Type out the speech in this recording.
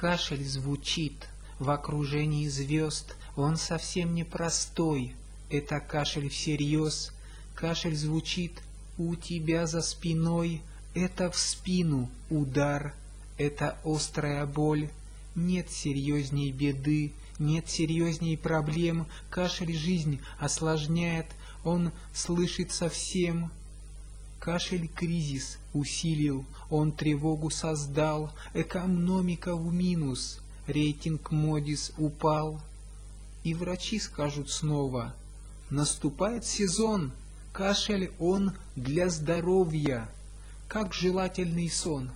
Кашель звучит в окружении звезд, он совсем непростой. Это кашель всерьез, кашель звучит у тебя за спиной. Это в спину удар, это острая боль. Нет серьезней беды, нет серьезней проблем. Кашель жизнь осложняет, он слышит совсем. Кашель кризис усилил, он тревогу создал, экономика в минус, рейтинг Модис упал. И врачи скажут снова: наступает сезон, кашель он для здоровья, как желательный сон.